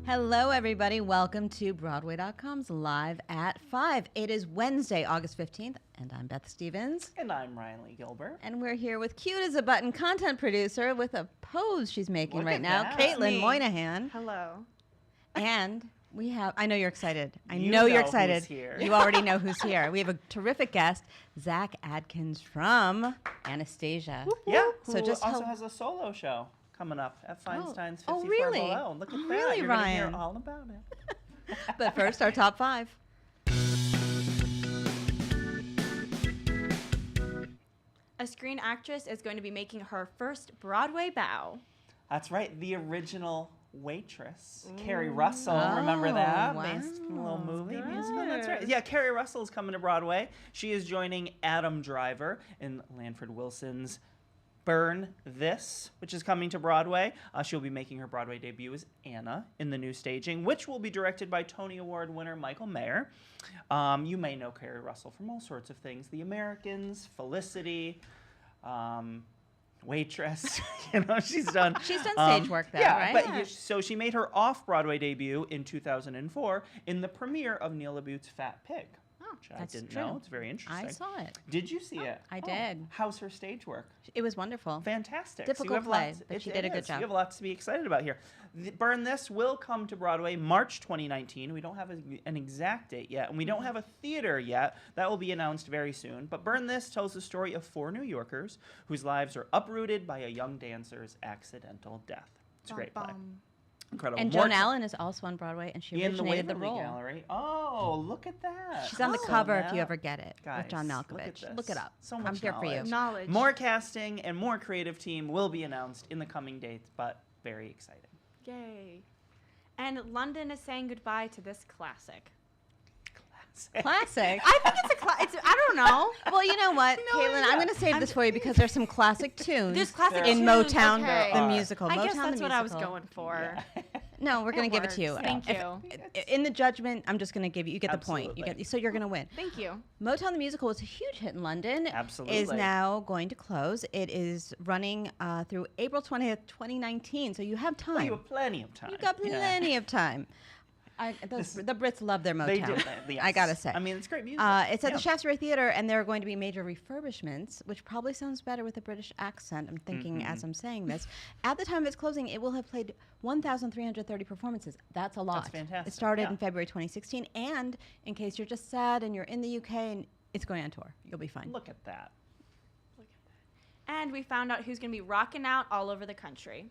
Hello, everybody. Welcome to Broadway.com's Live at 5. It is Wednesday, August 15th, and I'm Beth Stevens. And I'm Ryan Lee Gilbert. And we're here with Cute as a Button content producer with a pose she's making Look right at now, that. Caitlin Moynihan. Hello. And we have, I know you're excited. You know you're excited. who's here. You already know who's here. We have a terrific guest, Zach Adkins from Anastasia. Yeah, So who just also has a solo show coming up at Feinstein's 54 really? Below. Look at that. Really, You're Ryan? going to hear all about it. But first, our top 5. A Screen Actress is going to be making her first Broadway bow. That's right. The original Waitress, Keri Russell. Remember that? wow. Based on a little movie Good. musical. That's right. Yeah, Keri Russell is coming to Broadway. She is joining Adam Driver in Lanford Wilson's Burn This, which is coming to Broadway. She'll be making her Broadway debut as Anna in the new staging, which will be directed by Tony Award winner Michael Mayer. You may know Keri Russell from all sorts of things. The Americans, Felicity, Waitress. She's done. She's done stage work, though, yeah, right? But so she made her off-Broadway debut in 2004 in the premiere of Neil LaBute's Fat Pig. Which I that's didn't true. know. It's very interesting. I saw it. Did you see it? I did. How's her stage work? It was wonderful. Fantastic. Difficult you have play, lots, but she did a good job. You have lots to be excited about here. Burn This will come to Broadway March 2019. We don't have an exact date yet, and we don't have a theater yet. That will be announced very soon. But Burn This tells the story of 4 New Yorkers whose lives are uprooted by a young dancer's accidental death. It's a great play. Incredible. And Joan Allen is also on Broadway, and she in the originated the Waverly role. Gallery. Oh, look at that. She's on the So cover if you now- ever get it with John Guys, Malkovich. Look it up. So much I'm here for you. Knowledge. More casting and more creative team will be announced in the coming dates, but very exciting. Yay. And London is saying goodbye to this classic. Classic. I think it's a classic. I don't know. Well, you know what, No Caitlin, idea. I'm going to save this for you because there's some classic tunes. There's classic in tunes, Motown, okay. the There are. musical. I Motown, guess that's the what I was musical. going for. No, we're going to give it to you. works. Thank If- you. In the judgment, I'm just going to give you. You get the point. Absolutely. So you're going to win. Thank you. Motown the musical was a huge hit in London. Absolutely. Is now going to close. It is running through April 20th, 2019. So you have time. Well, you have plenty of time. You got plenty of time. The Brits love their Motown. They do. Yes. I gotta say. I mean, it's great music. It's at the Shaftesbury Theater, and there are going to be major refurbishments, which probably sounds better with a British accent. I'm thinking as I'm saying this. At the time of its closing, it will have played 1,330 performances. That's a lot. That's fantastic. It started Yeah. in February 2016, and in case you're just sad and you're in the UK, and it's going on tour. You'll be fine. Look at that. And we found out who's going to be rocking out all over the country.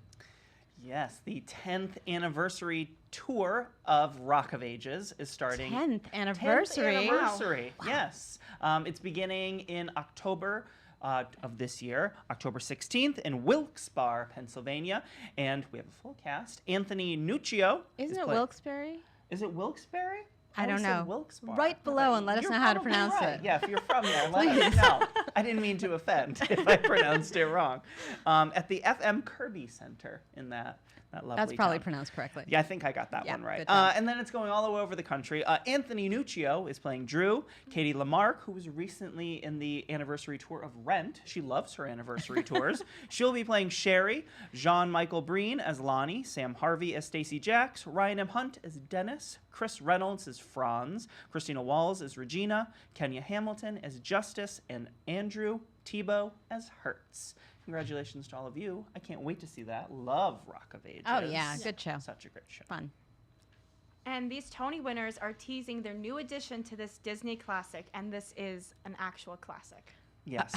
Yes, the 10th anniversary tour of Rock of Ages is starting. 10th anniversary. 10th anniversary. Yes. It's beginning in October of this year, October 16th in Wilkes-Barre, Pennsylvania. And we have a full cast. Anthony Nuccio. Isn't it Wilkes-Barre? Is it Wilkes-Barre? I don't always said know. Wilkes-Barre. Write below and let us You're know how to probably pronounce right. it. Yeah, if you're from there, let us know. I didn't mean to offend if I pronounced it wrong. At the FM Kirby Center in that lovely That's probably town. pronounced correctly. Yeah, I think I got that Yeah, one right. good job. And then it's going all over the country. Anthony Nuccio is playing Drew. Katie Lamarck, who was recently in the anniversary tour of Rent. She loves her anniversary tours. She'll be playing Sherry. Jean-Michael Breen as Lonnie. Sam Harvey as Stacey Jacks. Ryan M. Hunt as Dennis. Chris Reynolds as Franz. Christina Walls as Regina. Kenya Hamilton as Justice. And Andrew Tebow as Hertz. Congratulations to all of you. I can't wait to see that. Love Rock of Ages. Oh, yeah. Good show. Such a great show. Fun. And these Tony winners are teasing their new addition to this Disney classic, and this is an actual classic. Yes.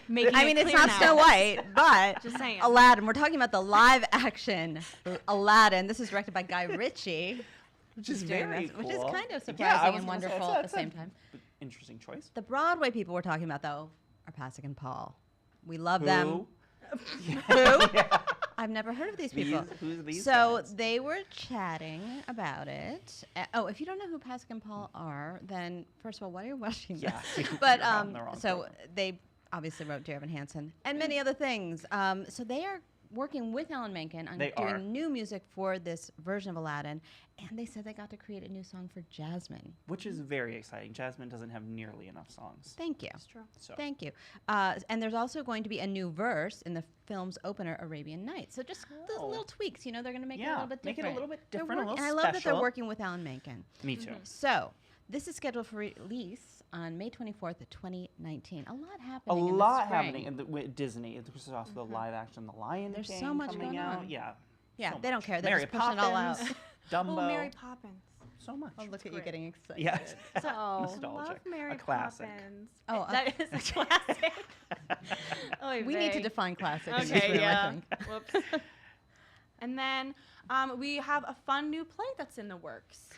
Making I it mean, it's clear not now. Snow White, but Just saying. Aladdin. We're talking about the live action Aladdin. This is directed by Guy Ritchie. Which is doing very this, cool. Which is kind of Yeah, I surprising was and gonna say, wonderful at the same time. Interesting choice. The Broadway people we're talking about, though, are Pasek and Paul. We love them. Who? Who? I've never heard of these people. Who's these So guys? they were chatting about it. If you don't know who Pasek and Paul are, then first of all, why are you watching Yeah, this? you're But on the wrong so program. they obviously wrote Dear Evan Hansen and many other things. So they are working with Alan Menken on They doing are. new music for this version of Aladdin, and they said they got to create a new song for Jasmine. Which is very exciting. Jasmine doesn't have nearly enough songs. Thank you. That's true. So Thank you. And there's also going to be a new verse in the film's opener, Arabian Nights. So just those Oh. little tweaks, they're going to make it a Yeah, little bit make different. it a little bit They're different, a working- little and I love that they're special. working with Alan Menken. Me too. So this is scheduled for release on May 24th of 2019. A lot A happening in the lot spring. happening with Disney. This is also the live action The Lion There's King so much coming going out. on. Yeah. Yeah, so they don't much. care. They're Mary just pushing it all out. Poppins, Dumbo. Oh, Mary Poppins. So much. Oh, look at you great. getting excited. Yes. So, Nostalgic. love Mary A classic. Poppins. Oh, that is a classic. Oy We need to vey. define classic in this Okay, room, I yeah. think. Whoops. And then we have a fun new play that's in the works.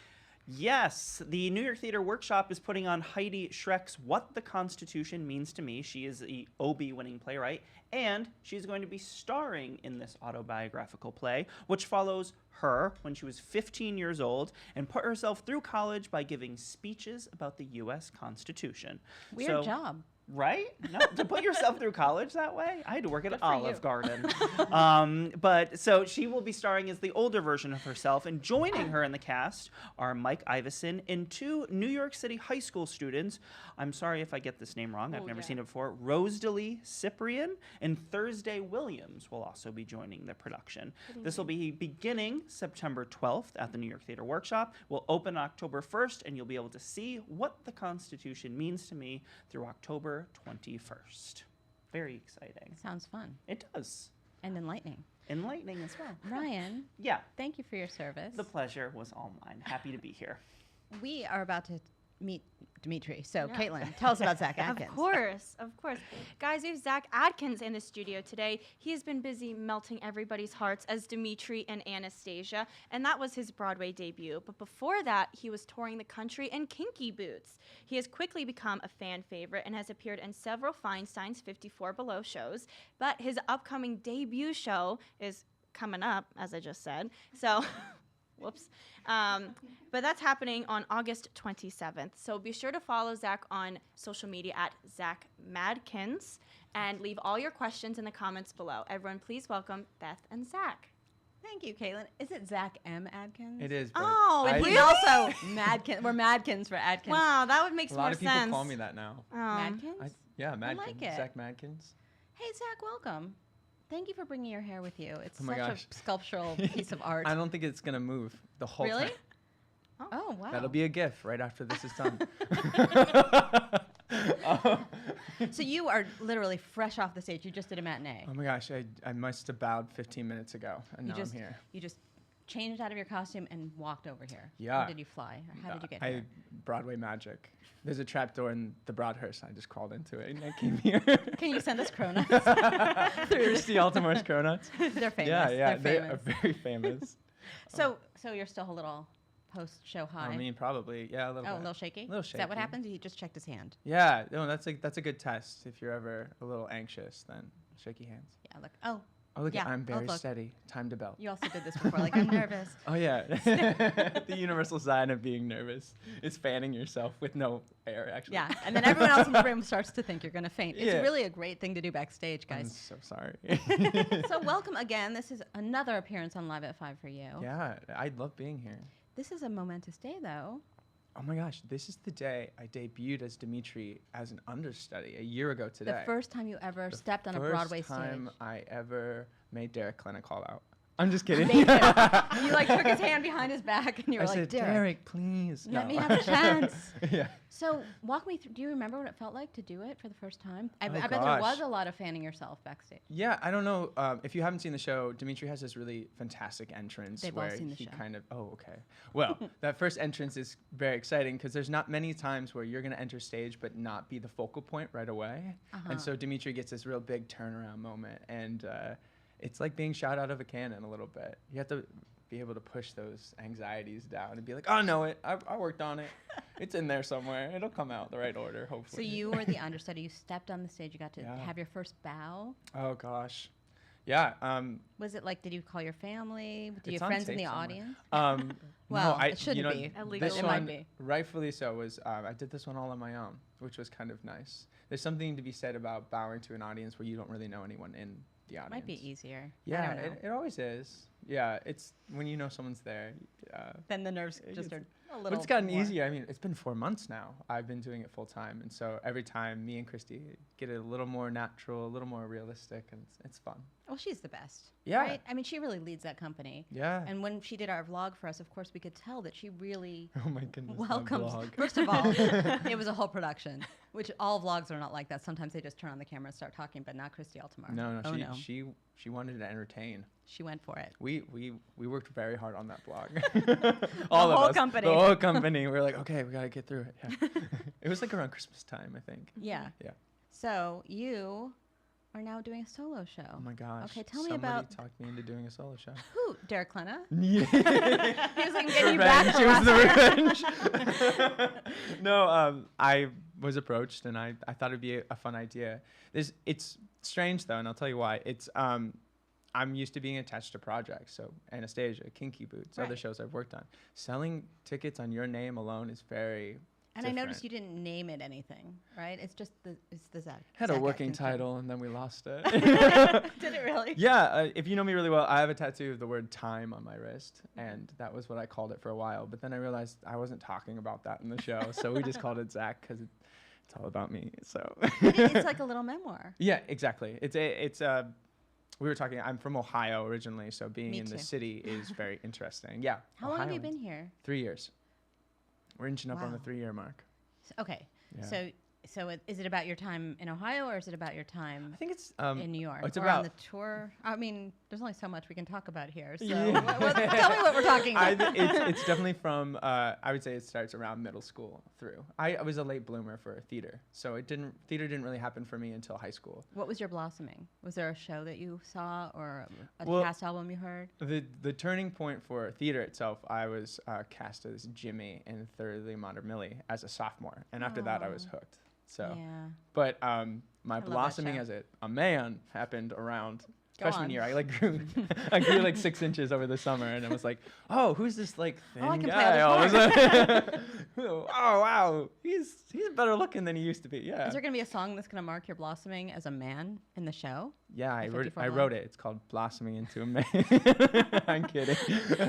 Yes, the New York Theater Workshop is putting on Heidi Schreck's What the Constitution Means to Me. She is the Obie winning playwright, and she's going to be starring in this autobiographical play, which follows her when she was 15 years old and put herself through college by giving speeches about the U.S. Constitution. Weird job. Right? No, to put yourself through college that way? I had to work at Good for Olive you. Garden. But so she will be starring as the older version of herself, and joining her in the cast are Mike Iveson and two New York City high school students. I'm sorry if I get this name wrong. I've Oh, never yeah. seen it before. Rosalie Cyprian and Thursday Williams will also be joining the production. This will be beginning September 12th at the New York Theater Workshop. Will open October 1st, and you'll be able to see what the Constitution means to me through October 21st. Very exciting. Sounds fun It does. and enlightening. Enlightening as well. Ryan, Yeah, thank you for your service. the pleasure was all mine. Happy to be here. We are about to meet Dimitri. So, Yeah. Caitlin, tell us about Zach Adkins. Of course, of course. Guys, we have Zach Adkins in the studio today. He has been busy melting everybody's hearts as Dimitri and Anastasia, and that was his Broadway debut. But before that, he was touring the country in Kinky Boots. He has quickly become a fan favorite and has appeared in several Feinstein's 54 Below shows. But his upcoming debut show is coming up, as I just said. So, whoops. But that's happening on August 27th. So be sure to follow Zach on social media at Zach Madkins and leave all your questions in the comments below. Everyone, please welcome Beth and Zach. Thank you, Caitlin. Is it Zach M. Adkins? It is. But Oh, I- And he's really? also Madkins. We're Madkins for Adkins. Wow, that would make a more lot of people sense. call me that now. Madkins? Yeah, Madkins. like it. Zach Madkins. Hey, Zach, welcome. Thank you for bringing your hair with you. It's Oh my such gosh. a sculptural piece of art. I don't think it's gonna move the whole Really? time. Oh, wow. That'll be a GIF right after this is done. So you are literally fresh off the stage. You just did a matinee. Oh my gosh, I must have bowed 15 minutes ago, and You now just I'm here. You just changed out of your costume and walked over here. Yeah. Or did you fly? Or how did you get I here? Broadway magic. There's a trap door in the Broadhurst. I just crawled into it and I came here. Can you send us cronuts? Here's the Altamar's Cronuts. They're famous. Yeah, They're they are famous. very famous. So you're still a little post-show high. I mean, probably, yeah, a little Oh, a bit. little shaky? Little Is that what shaky. happened? He just checked his hand. Yeah, no, that's a good test. If you're ever a little anxious, then shaky hands. Yeah, look. Oh, Oh, look, Yeah, I'm oh, very look. steady. Time to belt. you also did this before. Like, I'm nervous. Oh yeah, the universal sign of being nervous is fanning yourself with no air. Actually. Yeah, and then everyone else in the room starts to think you're going to faint. It's Yeah. really a great thing to do backstage, I'm guys. so sorry. So welcome again. This is another appearance on Live at 5 for you. Yeah, I love being here. This is a momentous day, though. Oh my gosh, this is the day I debuted as Dimitri as an understudy a year ago today. The first time you ever stepped on a Broadway First time stage. I ever made Derek Klena call out. I'm just kidding. Made him. You like took his hand behind his back and you were I like, said, Derek, Derek, please. let No. me have a chance. Yeah. So walk me through. Do you remember what it felt like to do it for the first time? I Oh, bet there gosh. was a lot of fanning yourself backstage. Yeah, I don't know. If you haven't seen the show, Dimitri has this really fantastic entrance They've all where seen the he show. kind of. Oh, okay. Well, that first entrance is very exciting because there's not many times where you're going to enter stage but not be the focal point right away. Uh-huh. And so Dimitri gets this real big turnaround moment, and it's like being shot out of a cannon a little bit. You have to be able to push those anxieties down and be like, I know it. I worked on it. It's in there somewhere. It'll come out the right order, So hopefully. you were the understudy. You stepped on the stage. You got to Yeah. have your first bow. Oh gosh. Yeah. Was it like, did you call your family? Did you It's have on friends in tape the somewhere. audience? No, Well, it shouldn't be. Illegal. This It might one, be. rightfully so, was I did this one all on my own, which was kind of nice. There's something to be said about bowing to an audience where you don't really know anyone in the audience. Might be easier. Yeah, I don't know. it always is. Yeah, it's when you know someone's there. Then the nerves It just gets- are a little. But it's gotten more. easier. I mean, it's been 4 months now. I've been doing it full time, and so every time me and Christy get it a little more natural, a little more realistic, and it's fun. Well, she's the best. Yeah. Right? I mean, she really leads that company. Yeah. And when she did our vlog for us, of course, we could tell that she really Oh my goodness. that welcomes. vlog. First of all, it was a whole production, which all vlogs are not like that. Sometimes they just turn on the camera and start talking, but not Christy Altamar. No, Oh, she wanted to entertain. She went for it. We worked very hard on that blog. All of whole us. Company. The whole company. We were like, okay, we gotta get through it. Yeah. It was like around Christmas time, I think. Yeah. Yeah. So you are now doing a solo show. Oh my gosh. Okay, tell me Somebody about talked me into doing a solo show. who? Derek Klena. Yeah. He was like, I'm getting you back. Revenge. for It was last the time. revenge. No, I was approached and I thought it'd be a fun idea. It's strange though, and I'll tell you why. It's I'm used to being attached to projects, so Anastasia, Kinky Boots, other Right. shows I've worked on. Selling tickets on your name alone is very And I noticed different. you didn't name it anything, right? It's just the Zach. Had a Zach working Adkins show. title and then we lost it. Did it really? Yeah, if you know me really well, I have a tattoo of the word time on my wrist, and that was what I called it for a while. But then I realized I wasn't talking about that in the show, so we just called it Zach because it's all about me. So It's like a little memoir. yeah, exactly. We were talking. I'm from Ohio originally, so being Me in the too. city is very interesting. Yeah. How long have you Ohioans. been here? 3 years. We're inching up on the Wow. 3-year mark. Okay. Yeah. So is it about your time in Ohio or is it about your time I think it's in New York? it's or about on the tour? I mean, there's only so much we can talk about here. So Yeah. tell me what we're talking about. it's definitely from I would say it starts around middle school through. I was a late bloomer for theater, so theater didn't really happen for me until high school. What was your blossoming? Was there a show that you saw or a Well, cast album you heard? The turning point for theater itself, I was cast as Jimmy in Thoroughly Modern Millie as a sophomore, and after that I was Oh. hooked. So, Yeah. but my love that blossoming show. as a man happened around Go freshman on. year. I grew I grew like 6 inches over the summer, and I was like, oh, who's this like thin I can play guy? all All this of a sudden? Oh wow, he's better looking than he used to be. Yeah. Is there going to be a song that's going to mark your blossoming as a man in the show? Yeah, I the wrote 54 wrote it. It's called Blossoming into a Man. I'm kidding.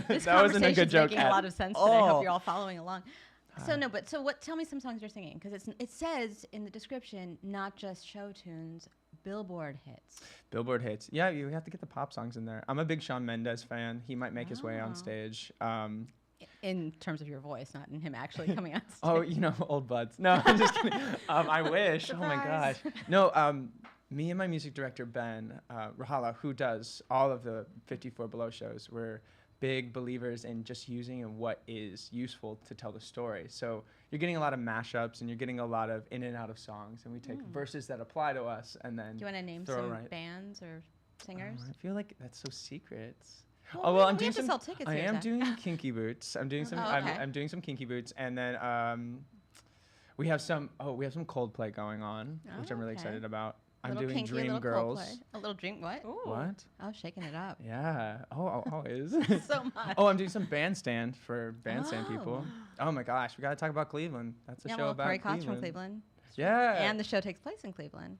This that wasn't a conversation's good joke. making a lot of sense today. I Oh. hope you're all following along. So no, but so what? Tell me some songs you're singing because it says in the description not just show tunes, Billboard hits. Billboard hits. Yeah, you have to get the pop songs in there. I'm a big Shawn Mendes fan. He might make his way on Oh. stage. In terms of your voice, not in him actually coming on stage. Oh, old buds. No, I'm just kidding. I wish. Oh my gosh. Surprise. No, me and my music director Ben Rahala, who does all of the 54 Below shows, we're big believers in just using what is useful to tell the story. So you're getting a lot of mashups and you're getting a lot of in and out of songs, and we take verses that apply to us and then Do you want to name throw some right. bands or singers? I feel like that's so secret. Well, I'm we doing have to some. sell tickets I here, am Zach. doing Kinky Boots. I'm doing some. Oh, okay. I'm doing some Kinky Boots, and then we have some Coldplay going on, which I'm really Okay. excited about. I'm Little doing kinky, Dream little Girls. Coldplay. A little dream. What? What? Oh, shaking it up. Yeah. Always. So much. Oh, I'm doing some Bandstand for Bandstand people. Oh. Oh my gosh, we gotta talk about Cleveland. That's a Yeah, show well, about Keri Cott's Cleveland. from Cleveland. Yeah. And the show takes place in Cleveland,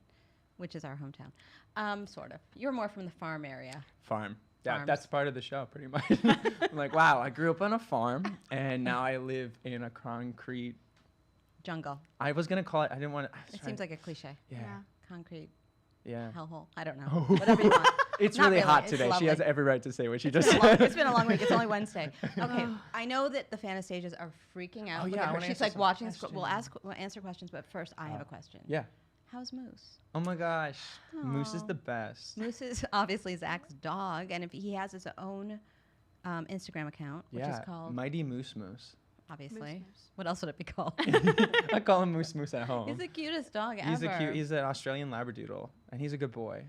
which is our hometown. Sort of. You're more from the farm area. Farm. Yeah, Farms. that's part of the show, pretty much. I'm like, wow, I grew up on a farm, and now I live in a concrete. Jungle. I was gonna call it. I didn't want to. It seems like a cliche. Yeah. Concrete Yeah. hellhole. I don't know. Whatever you want. It's Not really really, hot it's today. She lovely. has every right to say what she It's just been a long- said. it's been a long week. It's only Wednesday. Okay. I know that the Fanastasias are freaking out. Oh, Look yeah, at I her. wanna She's answer like some watching. We'll answer questions, but first I have a question. Yeah. How's Moose? Oh my gosh. Moose is Aw. the best. Moose is obviously Zach's dog, and if he has his own Instagram account, which Yeah. is called Mighty Moose Moose. obviously. Moose. What else would it be called? I call him Moose Moose at home. He's the cutest dog He's ever. He's an Australian Labradoodle, and he's a good boy.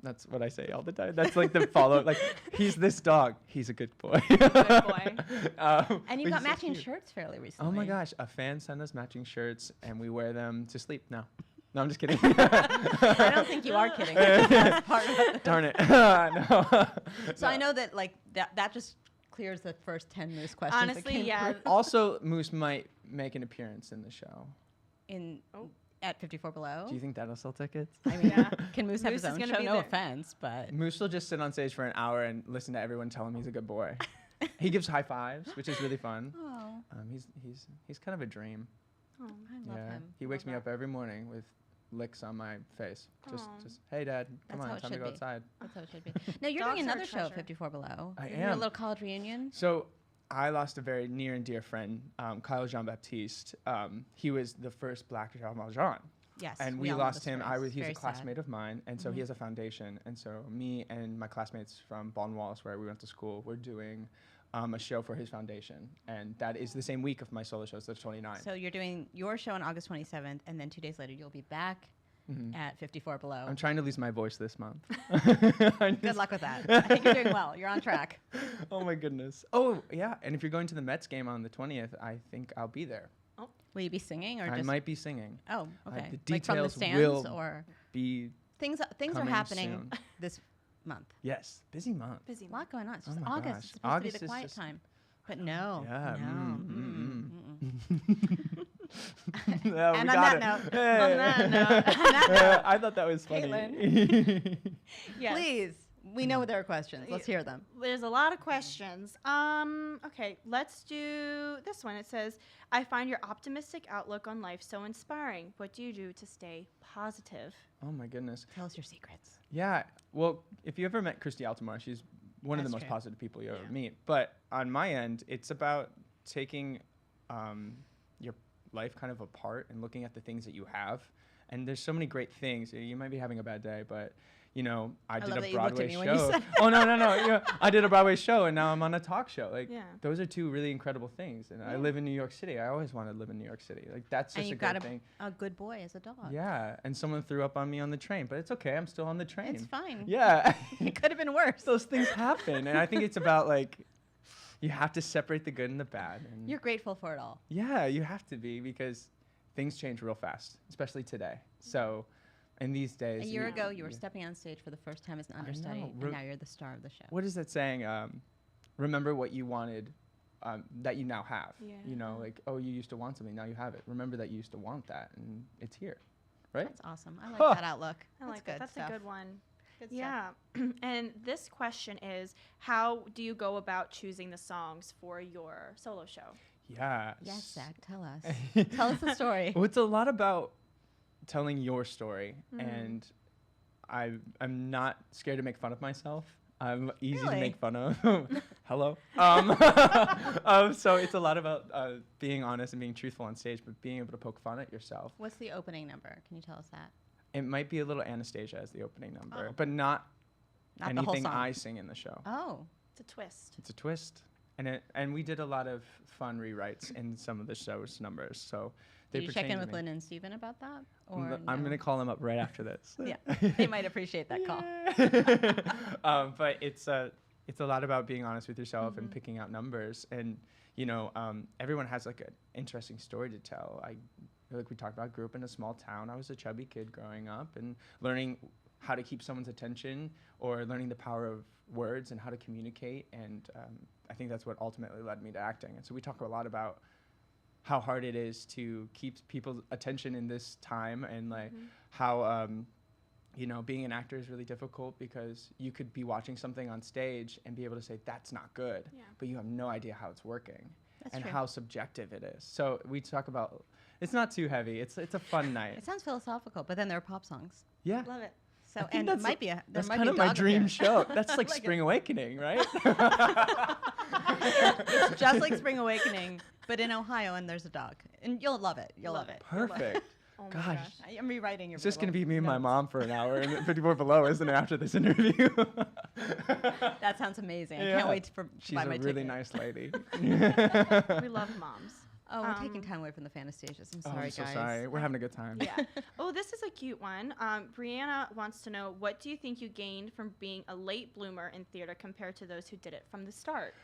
That's what I say all the time. That's like the follow. Like, he's this dog. He's a good boy. Good boy. And you but got he's so matching cute. shirts fairly recently. Oh my gosh! A fan sent us matching shirts, and we wear them to sleep now. No, I'm just kidding. I don't think you are kidding. That's part of it. Darn it! No. So I know that like that just clears the first 10 Moose questions. that Honestly, came yeah. through. Also, Moose might make an appearance in the show. In At 54 Below. Do you think that'll sell tickets? I mean, Yeah. can Moose have Moose his is own gonna show? be No there. offense, but Moose will just sit on stage for an hour and listen to everyone tell him he's a good boy. He gives high fives, which is really fun. oh, He's kind of a dream. Oh. I love him. He wakes me Love up every morning with licks on my face. Just, Aw. just hey, Dad, come That's how on, it time to should go be. outside. That's how it should be. Now you're Dogs doing are a another show at treasure. 54 Below. I You're doing am. a little college reunion. So I lost a very near and dear friend, Kyle Jean-Baptiste. He was the first Black Jean Valjean. Yes. And we all know lost the him. stories. He's a Very classmate sad. of mine, and so he has a foundation. And so me and my classmates from Baldwin Wallace, where we went to school, we're doing a show for his foundation, and that is the same week of my solo show, so the 29th. So you're doing your show on August 27th, and then 2 days later you'll be back at 54 Below. I'm trying to lose my voice this month. Good luck with that. I think you're doing well. You're on track. Oh my goodness. Oh yeah, and if you're going to the Mets game on the 20th, I think I'll be there. Will you be singing or I just? might be singing. Oh, okay. the Like from the details stands will or Be things are coming happening soon. this month. Yes, busy month. Busy. A lot going on. It's Oh just my August. gosh. It's supposed August to be the is quiet just- time. But no. Yeah, No. Yeah, And we on got that it. note- Hey. On that note- I thought that was funny. Yes. Please. We know there are questions. Let's hear them. There's a lot of questions. Okay, let's do this one. It says, I find your optimistic outlook on life so inspiring. What do you do to stay positive? Oh my goodness. Tell us your secrets. Yeah. Well, if you ever met Christy Altamar, she's one of the That's most true. positive people you ever meet. But on my end, it's about taking your life kind of apart and looking at the things that you have. And there's so many great things. You might be having a bad day, but you know, I did love a that you looked at Broadway me when you show. said Oh no. You know, I did a Broadway show, and now I'm on a talk show. Like, Yeah. those are two really incredible things. And I live in New York City. I always wanted to live in New York City. Like, that's And just a you've got great thing. a good boy as a dog. Yeah. And someone threw up on me on the train, but it's okay. I'm still on the train. It's fine. Yeah. It could have been worse. Those things happen, and I think it's about like you have to separate the good and the bad. And You're grateful for it all. yeah, you have to be, because things change real fast, especially today. So in these days, A year Yeah. ago, you were stepping on stage for the first time as an I understudy, know. and now you're the star of the show. What is that saying? Remember what you wanted that you now have. Yeah. You know, like, oh, you used to want something, now you have it. Remember that you used to want that, and it's here, right? That's awesome. I like Huh. that outlook. I That's like good that. That's stuff. a good one. Good stuff. Yeah. And this question is, how do you go about choosing the songs for your solo show? Yeah. Yes, Zach, tell us. Tell us the story. Well, it's a lot about telling your story, and I'm not scared to make fun of myself. I'm easy to Really? make fun of. Hello. So it's a lot about being honest and being truthful on stage, but being able to poke fun at yourself. What's the opening number? Can you tell us that? It might be a little Anastasia as the opening number, Oh. but not Not the whole anything song. I sing in the show. Oh, It's a twist. It's a twist, and we did a lot of fun rewrites in some of the show's numbers. So they did you check pertain in to with me. Lynn and Steven about that? Or I'm no? gonna call them up right after this. Yeah, they might appreciate that call. But it's a lot about being honest with yourself and picking out numbers, and you know, everyone has like an interesting story to tell. Like we talked about, grew up in a small town. I was a chubby kid growing up, and learning how to keep someone's attention, or learning the power of words and how to communicate. And I think that's what ultimately led me to acting. And so we talk a lot about how hard it is to keep people's attention in this time, and like how you know, being an actor is really difficult, because you could be watching something on stage and be able to say that's not good, Yeah. but you have no idea how it's working That's and true. how subjective it is. So we talk about, it's not too heavy. It's a fun night. It sounds philosophical, but then there are pop songs. Yeah. Love it. So I think and it might be a there that's might kind be of a my dog dream appearance. show. That's like Like it. Spring Awakening, right? It's just like Spring Awakening, but in Ohio, and there's a dog, and you'll love it. You'll love it. Perfect. Oh my Gosh. gosh. I'm rewriting your. It's just little gonna be me and my notes. mom for an hour and 54 Below, isn't it, after this interview? That sounds amazing. I Yeah. can't wait to She's buy a my really ticket. nice lady. We love moms. Oh, we're taking time away from the Fanastasias. I'm Oh, sorry, I'm so guys. sorry. We're having a good time. Yeah. Oh, this is a cute one. Brianna wants to know, what do you think you gained from being a late bloomer in theater compared to those who did it from the start?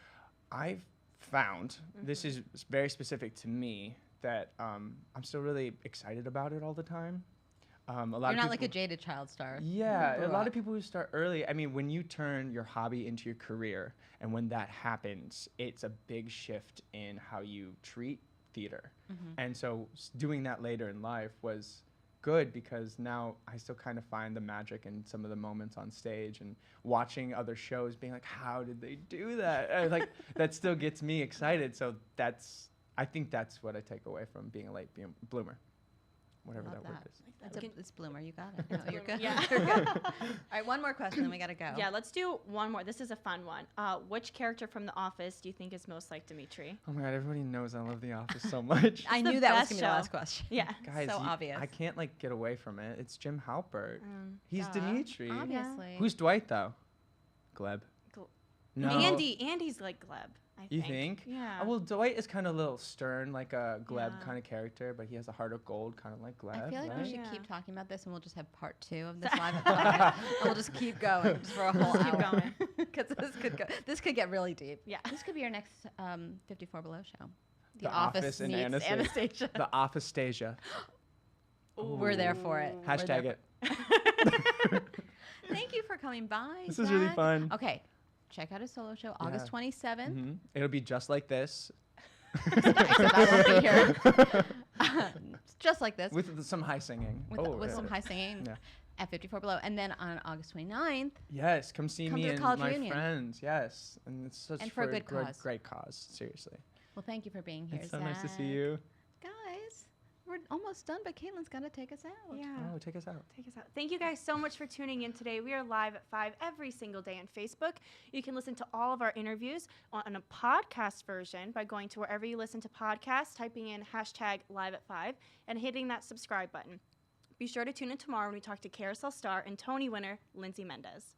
I've found, this is very specific to me, that I'm still really excited about it all the time. A lot You're of not people, like a jaded child star. Yeah, Grew a lot up. of people who start early, I mean, when you turn your hobby into your career, and when that happens, it's a big shift in how you treat theater. And so doing that later in life was good because now I still kind of find the magic in some of the moments on stage and watching other shows being like, how did they do that? Like that still gets me excited. So I think that's what I take away from being a late bloomer, whatever Love that word that. is. It's bloomer. You got it. No, you're good. Yeah. You're good. All right, one more question, then we got to go. Yeah, let's do one more. This is a fun one. Which character from The Office do you think is most like Dimitri? Oh my God, everybody knows I love The Office so much. I the knew that was best going to be the show. last question. Yeah. Guys, so obvious. I can't like get away from it. It's Jim Halpert. He's Duh. Dimitri. Obviously. Who's Dwight though? Gleb. Gl- No. Andy's like Gleb, I think. You think? Yeah. Well, Dwight is kind of a little stern, like a Gleb Yeah. kind of character, but he has a heart of gold, kind of like Gleb. I feel like right? we should Yeah. keep talking about this, and we'll just have part 2 of this live at 5. And we'll just keep going just for a whole Keep hour. going. Because this could get really deep. Yeah. This could be our next 54 Below show. The Office and meets Anastasia. Anastasia. The Office-tasia. We're there for it. We're Hashtag there it. Thank you for coming by. This was really Zach. fun. Okay, check out his solo show, August 27th. Mm-hmm. It'll be just like this. Except I won't be here. Just like this. With some high singing. With yeah. some high singing Yeah. at 54 Below. And then on August 29th, Yes, come see Come me to the and college my reunion. friends. Yes, and it's such And for a good cause. great cause. Seriously, well, thank you for being here, it's so nice to see Zach. you. Guys, we're almost done, but Caitlin's got to take us out. Yeah. Oh, take us out. Take us out. Thank you guys so much for tuning in today. We are live at 5 every single day on Facebook. You can listen to all of our interviews on a podcast version by going to wherever you listen to podcasts, typing in hashtag live at 5, and hitting that subscribe button. Be sure to tune in tomorrow when we talk to Carousel star and Tony winner, Lindsay Mendez.